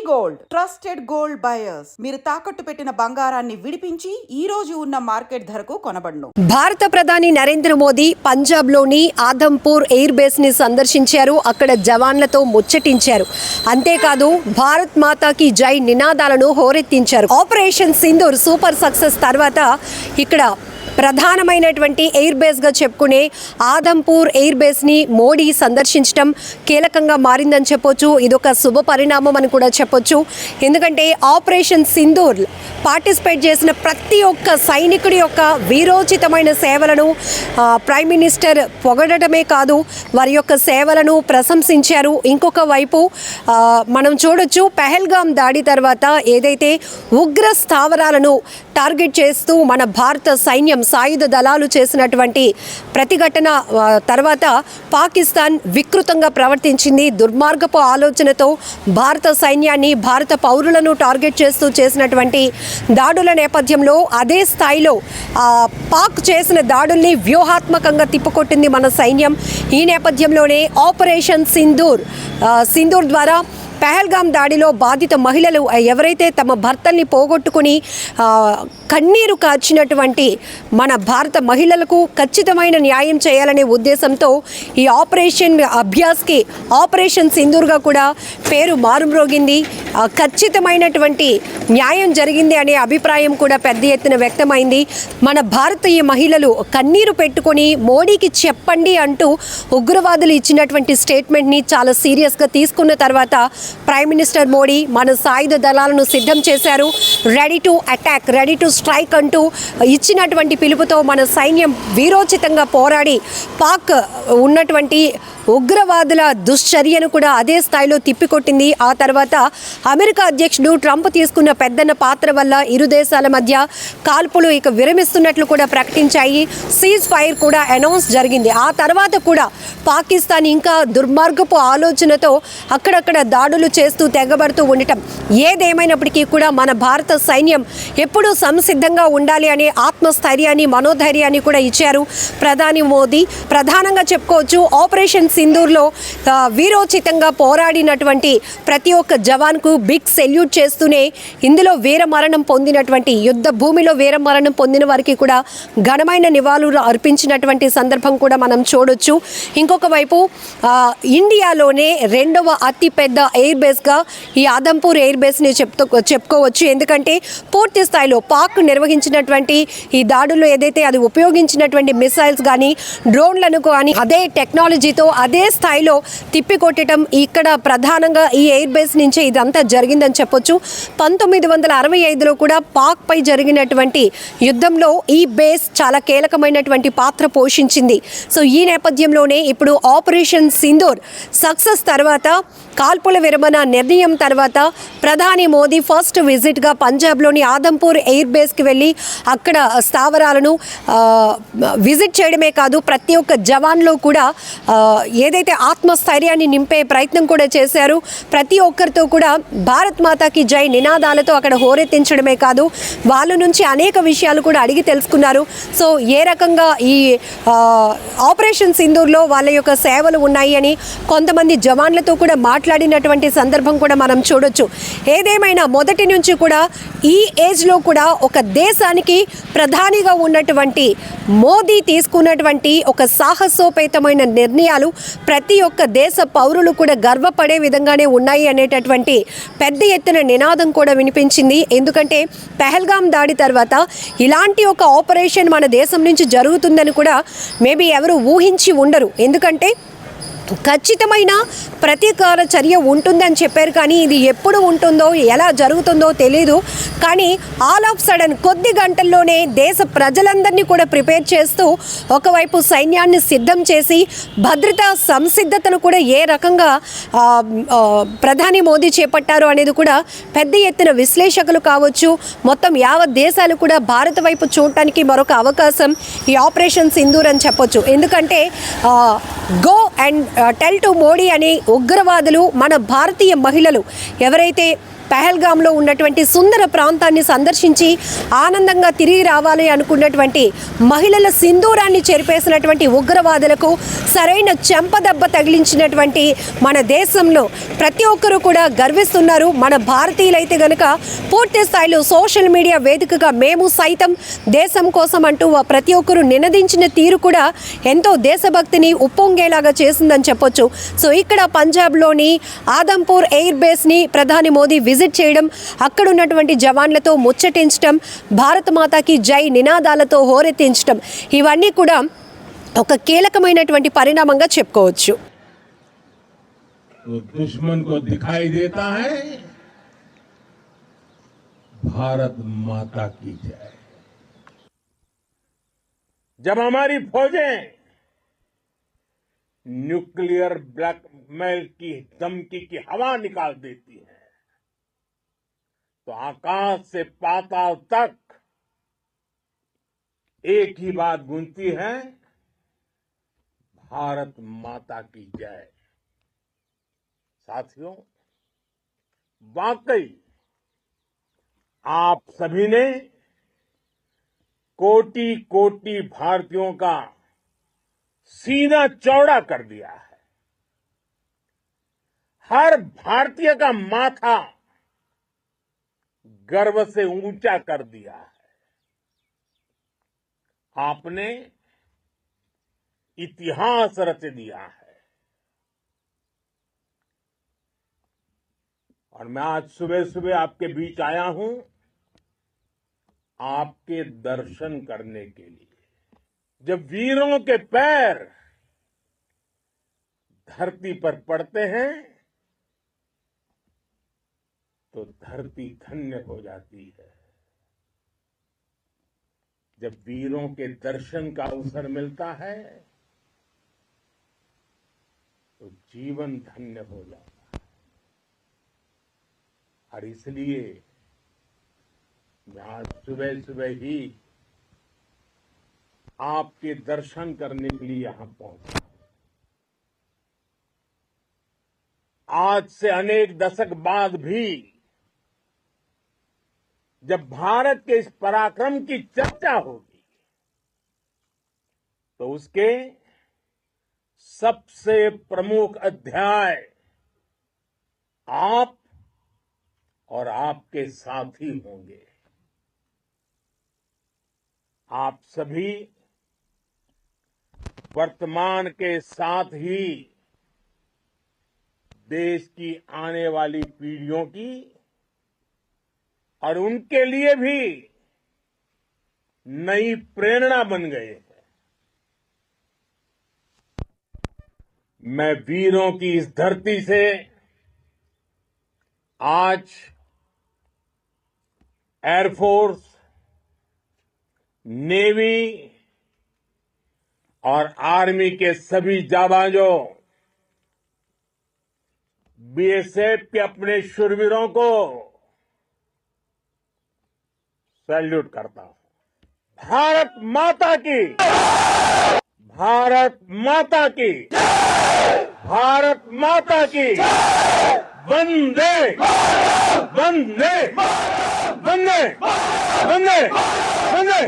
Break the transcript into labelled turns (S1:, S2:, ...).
S1: Gold trusted gold buyers మీరు తాకట్టు పెట్టిన బంగారాన్ని విడిపించి ఈ రోజు ఉన్న మార్కెట్ ధరకు కొనబడును.
S2: భారత ప్రధాని నరేంద్ర మోదీ పంజాబ్ లోని ఆదంపూర్ ఎయిర్ బేస్ ని సందర్శించారు. అక్కడ జవాన్లతో ముచ్చటించారు. అంతేకాదు భారత్ మాతాకి జై నినాదాలను హోరెత్తించారు. ఆపరేషన్ సింధూర్ సూపర్ సక్సెస్ తర్వాత ఇక్కడ ప్రధానమైనటువంటి ఎయిర్ బేస్గా చెప్పుకునే ఆదంపూర్ ఎయిర్ బేస్ని మోడీ సందర్శించడం కీలకంగా మారిందని చెప్పొచ్చు. ఇదొక శుభ పరిణామం అని కూడా చెప్పొచ్చు. ఎందుకంటే ఆపరేషన్ సింధూర్ పార్టిసిపేట్ చేసిన ప్రతి ఒక్క సైనికుడి యొక్క వీరోచితమైన సేవలను ప్రైమ్ మినిస్టర్ పొగడటమే కాదు, వారి యొక్క సేవలను ప్రశంసించారు. ఇంకొక వైపు మనం చూడొచ్చు, పెహల్గాం దాడి తర్వాత ఏదైతే ఉగ్ర స్థావరాలను టార్గెట్ చేస్తూ మన భారత సైన్యం సాయుధ దళాలు చేసినటువంటి ప్రతిఘటన తర్వాత పాకిస్తాన్ వికృతంగా ప్రవర్తించింది. దుర్మార్గపు ఆలోచనతో భారత సైన్యాన్ని, భారత పౌరులను టార్గెట్ చేస్తూ చేసినటువంటి దాడుల నేపథ్యంలో అదే స్థాయిలో పాక్ చేసిన దాడుల్ని వ్యూహాత్మకంగా తిప్పుకొట్టింది మన సైన్యం. ఈ నేపథ్యంలోనే ఆపరేషన్ సింధూర్ ద్వారా పెహల్గాం దాడిలో బాధిత మహిళలు ఎవరైతే తమ భర్తల్ని పోగొట్టుకుని కన్నీరు కార్చినటువంటి మన భారత మహిళలకు ఖచ్చితమైన న్యాయం చేయాలనే ఉద్దేశంతో ఈ ఆపరేషన్ అభ్యాస్కి ఆపరేషన్ సింధూర్గా కూడా పేరు మారుమ్రోగింది. ఖచ్చితమైనటువంటి న్యాయం జరిగింది అనే అభిప్రాయం కూడా పెద్ద ఎత్తున వ్యక్తమైంది. మన భారతీయ మహిళలు కన్నీరు పెట్టుకొని మోడీకి చెప్పండి అంటూ ఉగ్రవాదులు ఇచ్చినటువంటి స్టేట్మెంట్ని చాలా సీరియస్గా తీసుకున్న తర్వాత ప్రైమ్ మినిస్టర్ మోడీ మన సాయుధ దళాలను సిద్ధం చేశారు. Ready to attack, ready to strike అంటూ ఇచ్చినటువంటి పిలుపుతో మన సైన్యం వీరోచితంగా పోరాడి పాక్ ఉన్నటువంటి ఉగ్రవాదుల దుశ్చర్యను కూడా అదే స్థాయిలో తిప్పికొట్టింది. ఆ తర్వాత అమెరికా అధ్యక్షుడు ట్రంప్ తీసుకున్న పెద్దన్న పాత్ర వల్ల ఇరు దేశాల మధ్య కాల్పులు ఇక విరమిస్తున్నట్లు కూడా ప్రకటించాయి. సీజ్ ఫైర్ కూడా అనౌన్స్ జరిగింది. ఆ తర్వాత కూడా పాకిస్తాన్ ఇంకా దుర్మార్గపు ఆలోచనతో అక్కడక్కడ దాడులు చేస్తూ తెగబడుతూ ఉండటం, ఏదేమైనప్పటికీ కూడా మన భారత సైన్యం ఎప్పుడూ సంసిద్ధంగా ఉండాలి అనే ఆత్మస్థైర్యాన్ని, మనోధైర్యాన్ని కూడా ఇచ్చారు ప్రధాని మోదీ. ప్రధానంగా చెప్పుకోవచ్చు, ఆపరేషన్ సింధూర్లో వీరోచితంగా పోరాడినటువంటి ప్రతి ఒక్క జవాన్కు బిగ్ సెల్యూట్ చేస్తూనే ఇందులో వీరమరణం పొందినటువంటి, యుద్ధ భూమిలో వీరమరణం పొందిన వారికి కూడా ఘనమైన నివాళులు అర్పించినటువంటి సందర్భం కూడా మనం చూడొచ్చు. ఇంకొక వైపు ఇండియాలోనే రెండవ అతిపెద్ద ఎయిర్ బేస్గా ఈ ఆదంపూర్ ఎయిర్ బేస్ని చెప్పుకోవచ్చు. ఎందుకంటే పూర్తి స్థాయిలో పాక్ నిర్వహించినటువంటి ఈ దాడులు ఏదైతే అది ఉపయోగించినటువంటి మిసైల్స్ కానీ డ్రోన్లను కానీ అదే టెక్నాలజీతో అదే స్థాయిలో తిప్పికొట్టడం ఇక్కడ ప్రధానంగా ఈ ఎయిర్ బేస్ నుంచే ఇదంతా జరిగిందని చెప్పొచ్చు. 1965లో కూడా పాక్ పై జరిగినటువంటి యుద్ధంలో ఈ బేస్ చాలా కీలకమైనటువంటి పాత్ర పోషించింది. సో ఈ నేపథ్యంలోనే ఇప్పుడు ఆపరేషన్ సింధూర్ సక్సెస్ తర్వాత, కాల్పుల విరమణ నిర్ణయం తర్వాత ప్రధాని మోదీ ఫస్ట్ విజిట్గా పంజాబ్లోని ఆదంపూర్ ఎయిర్ బేస్కి వెళ్ళి అక్కడ స్థావరాలను విజిట్ చేయడమే కాదు, ప్రతి ఒక్క జవాన్లో కూడా ఏదైతే ఆత్మస్థైర్యాన్ని నింపే ప్రయత్నం కూడా చేశారు. ప్రతి ఒక్కరితో కూడా భారత్ మాతాకి జై నినాదాలతో అక్కడ హోరెత్తించడమే కాదు, వాళ్ళ నుంచి అనేక విషయాలు కూడా అడిగి తెలుసుకున్నారు. సో ఏ రకంగా ఈ ఆపరేషన్ సింధూర్లో వాళ్ళ యొక్క సేవలు ఉన్నాయి అని కొంతమంది జవాన్లతో కూడా మాట్లాడినటువంటి సందర్భం కూడా మనం చూడొచ్చు. ఏదేమైనా మొదటి నుంచి కూడా ఈ ఏజ్లో కూడా ఒక దేశానికి ప్రధానిగా ఉన్నటువంటి మోదీ తీసుకున్నటువంటి ఒక సాహసోపేతమైన నిర్ణయాలు ప్రతి ఒక్క దేశ పౌరులు కూడా గర్వపడే విధంగానే ఉన్నాయి అనేటటువంటి పెద్ద ఎత్తున నినాదం కూడా వినిపించింది. ఎందుకంటే పెహల్గాం దాడి తర్వాత ఇలాంటి ఒక ఆపరేషన్ మన దేశం నుంచి జరుగుతుందని కూడా మేబీ ఎవరు ఊహించి ఉండరు. ఎందుకంటే ఖచ్చితమైన ప్రతీకార చర్య ఉంటుందని చెప్పారు, కానీ ఇది ఎప్పుడు ఉంటుందో ఎలా జరుగుతుందో తెలీదు. కానీ ఆల్ ఆఫ్ సడన్ కొద్ది గంటల్లోనే దేశ ప్రజలందరినీ కూడా ప్రిపేర్ చేస్తూ ఒకవైపు సైన్యాన్ని సిద్ధం చేసి భద్రతా సంసిద్ధతను కూడా ఏ రకంగా ప్రధాని మోదీ చేపట్టారు అనేది కూడా పెద్ద ఎత్తున విశ్లేషకులు కావచ్చు, మొత్తం యావత్ దేశాలు కూడా భారత వైపు చూడటానికి మరొక అవకాశం ఈ ఆపరేషన్ సింధూర్ అని చెప్పొచ్చు. ఎందుకంటే go and tell to Modi అనే ఉగ్రవాదులు మన భారతీయ మహిళలు ఎవరైతే పెహల్గాంలో ఉన్నటువంటి సుందర ప్రాంతాన్ని సందర్శించి ఆనందంగా తిరిగి రావాలి అనుకున్నటువంటి మహిళల సింధూరాన్ని చెరిపేసినటువంటి ఉగ్రవాదులకు సరైన చెంపదెబ్బ తగిలించినటువంటి మన దేశంలో ప్రతి ఒక్కరూ కూడా గర్విస్తున్నారు. మన భారతీయులైతే గనుక పూర్తి స్థాయిలో సోషల్ మీడియా వేదికగా మేము సైతం దేశం కోసం అంటూ ప్రతి ఒక్కరూ నినదించిన తీరు కూడా ఎంతో దేశభక్తిని ఉప్పొంగేలాగా చేసిందని చెప్పొచ్చు. సో ఇక్కడ పంజాబ్లోని ఆదంపూర్ ఎయిర్ బేస్ని ప్రధాని మోదీ విజిట్ చేయడం, అక్కడ ఉన్నటువంటి జవాన్లతో ముచ్చటించడం, భారత మాతాకి జై నినాదాలతో హోరెత్తించడం, ఇవన్నీ కూడా ఒక కీలకమైనటువంటి పరిణామంగా చెప్పుకోవచ్చు.
S3: दुश्मन को दिखाई देता है भारत माता की जय। जब हमारी फौजें न्यूक्लियर ब्लैकमेल की धमकी की हवा निकाल देती है तो आकाश से पाताल तक एक ही बात गूंजती है, भारत माता की जय। साथियों, वाकई आप सभी ने कोटि कोटि भारतीयों का सीना चौड़ा कर दिया है। हर भारतीय का माथा गर्व से ऊंचा कर दिया है। आपने इतिहास रच दिया है। और मैं आज सुबह सुबह आपके बीच आया हूं आपके दर्शन करने के लिए। जब वीरों के पैर धरती पर पड़ते हैं तो धरती धन्य हो जाती है। जब वीरों के दर्शन का अवसर मिलता है तो जीवन धन्य हो जाता है। और इसलिए मैं आज सुबह सुबह ही आपके दर्शन करने के लिए यहां पहुंचा। आज से अनेक दशक बाद भी जब भारत के इस पराक्रम की चर्चा होगी तो उसके सबसे प्रमुख अध्याय आप और आपके साथी होंगे। आप सभी वर्तमान के साथ ही देश की आने वाली पीढ़ियों की और उनके लिए भी नई प्रेरणा बन गए हैं। मैं वीरों की इस धरती से आज एयरफोर्स, नेवी और आर्मी के सभी जाबाजों, बीएसएफ के अपने शूरवीरों को सैल्यूट करता हूं। भारत माता की, भारत माता की, भारत माता की, वंदे वंदे वंदे वंदे वंदे।